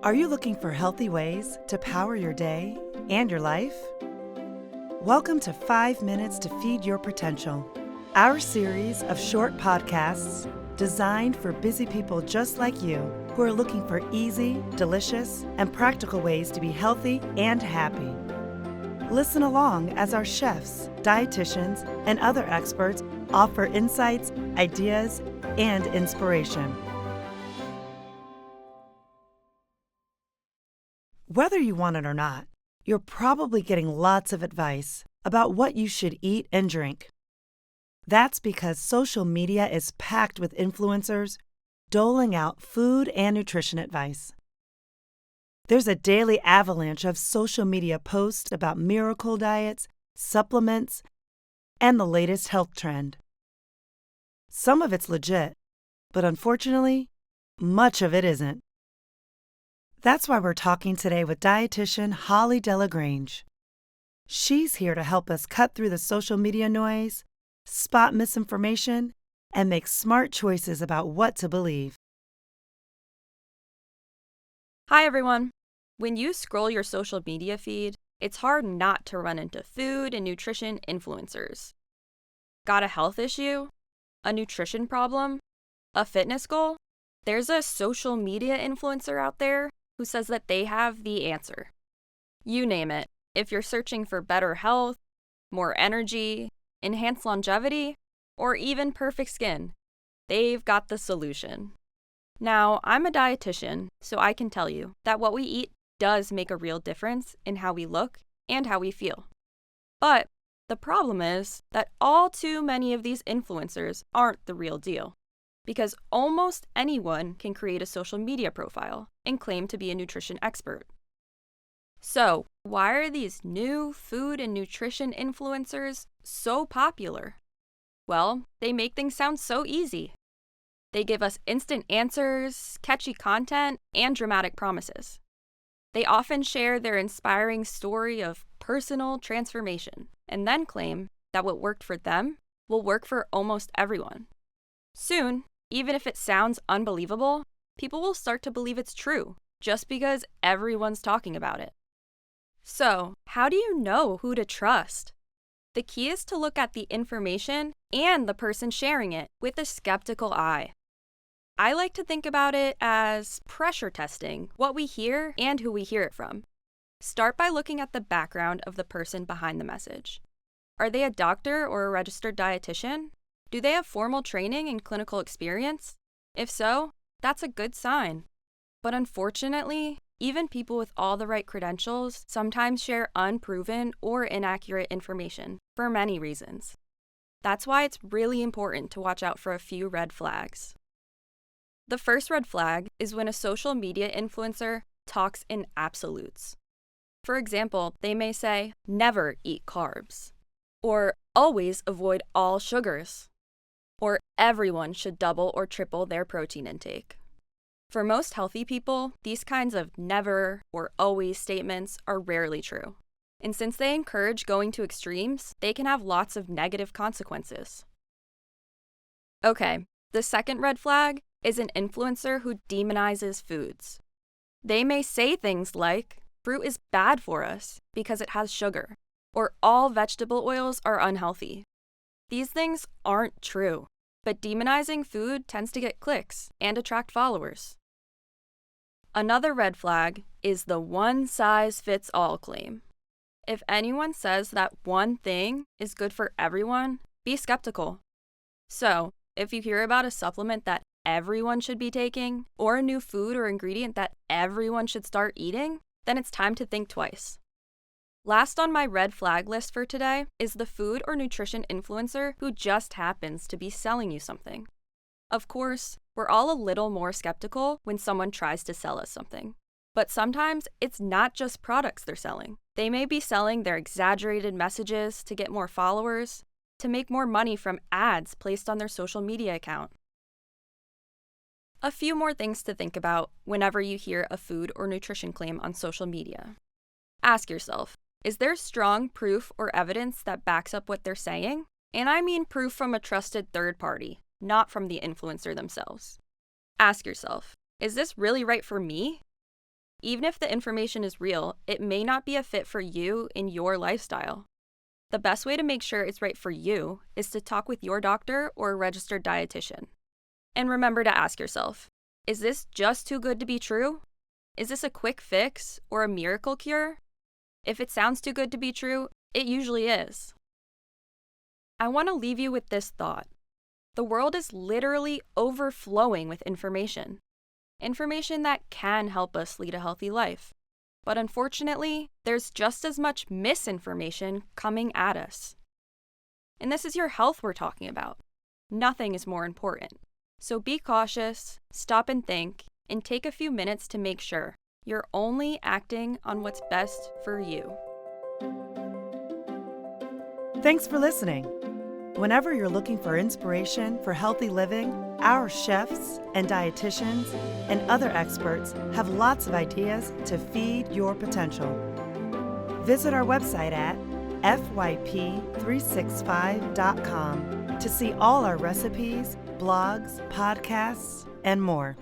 Are you looking for healthy ways to power your day and your life? Welcome to 5 Minutes to Feed Your Potential, our series of short podcasts designed for busy people just like you who are looking for easy, delicious, and practical ways to be healthy and happy. Listen along as our chefs, dietitians, and other experts offer insights, ideas, and inspiration. Whether you want it or not, you're probably getting lots of advice about what you should eat and drink. That's because social media is packed with influencers doling out food and nutrition advice. There's a daily avalanche of social media posts about miracle diets, supplements, and the latest health trend. Some of it's legit, but unfortunately, much of it isn't. That's why we're talking today with dietitian Holly Delagrange. She's here to help us cut through the social media noise, spot misinformation, and make smart choices about what to believe. Hi, everyone. When you scroll your social media feed, it's hard not to run into food and nutrition influencers. Got a health issue? A nutrition problem? A fitness goal? There's a social media influencer out there who says that they have the answer. You name it. If you're searching for better health, more energy, enhanced longevity, or even perfect skin, they've got the solution. Now, I'm a dietitian, so I can tell you that what we eat does make a real difference in how we look and how we feel. But the problem is that all too many of these influencers aren't the real deal, because almost anyone can create a social media profile and claim to be a nutrition expert. So, why are these new food and nutrition influencers so popular? Well, they make things sound so easy. They give us instant answers, catchy content, and dramatic promises. They often share their inspiring story of personal transformation and then claim that what worked for them will work for almost everyone. Soon, even if it sounds unbelievable, people will start to believe it's true just because everyone's talking about it. So, how do you know who to trust? The key is to look at the information and the person sharing it with a skeptical eye. I like to think about it as pressure testing what we hear and who we hear it from. Start by looking at the background of the person behind the message. Are they a doctor or a registered dietitian? Do they have formal training and clinical experience? If so, that's a good sign. But unfortunately, even people with all the right credentials sometimes share unproven or inaccurate information for many reasons. That's why it's really important to watch out for a few red flags. The first red flag is when a social media influencer talks in absolutes. For example, they may say, never eat carbs, or always avoid all sugars, or everyone should double or triple their protein intake. For most healthy people, these kinds of never or always statements are rarely true. And since they encourage going to extremes, they can have lots of negative consequences. Okay, the second red flag is an influencer who demonizes foods. They may say things like, fruit is bad for us because it has sugar, or all vegetable oils are unhealthy. These things aren't true, but demonizing food tends to get clicks and attract followers. Another red flag is the one-size-fits-all claim. If anyone says that one thing is good for everyone, be skeptical. So, if you hear about a supplement that everyone should be taking, or a new food or ingredient that everyone should start eating, then it's time to think twice. Last on my red flag list for today is the food or nutrition influencer who just happens to be selling you something. Of course, we're all a little more skeptical when someone tries to sell us something. But sometimes it's not just products they're selling. They may be selling their exaggerated messages to get more followers, to make more money from ads placed on their social media account. A few more things to think about whenever you hear a food or nutrition claim on social media. Ask yourself, is there strong proof or evidence that backs up what they're saying? And I mean proof from a trusted third party, not from the influencer themselves. Ask yourself, is this really right for me? Even if the information is real, it may not be a fit for you in your lifestyle. The best way to make sure it's right for you is to talk with your doctor or a registered dietitian. And remember to ask yourself, is this just too good to be true? Is this a quick fix or a miracle cure? If it sounds too good to be true, it usually is. I want to leave you with this thought. The world is literally overflowing with information. Information that can help us lead a healthy life. But unfortunately, there's just as much misinformation coming at us. And this is your health we're talking about. Nothing is more important. So be cautious, stop and think, and take a few minutes to make sure you're only acting on what's best for you. Thanks for listening. Whenever you're looking for inspiration for healthy living, our chefs and dietitians and other experts have lots of ideas to feed your potential. Visit our website at fyp365.com to see all our recipes, blogs, podcasts, and more.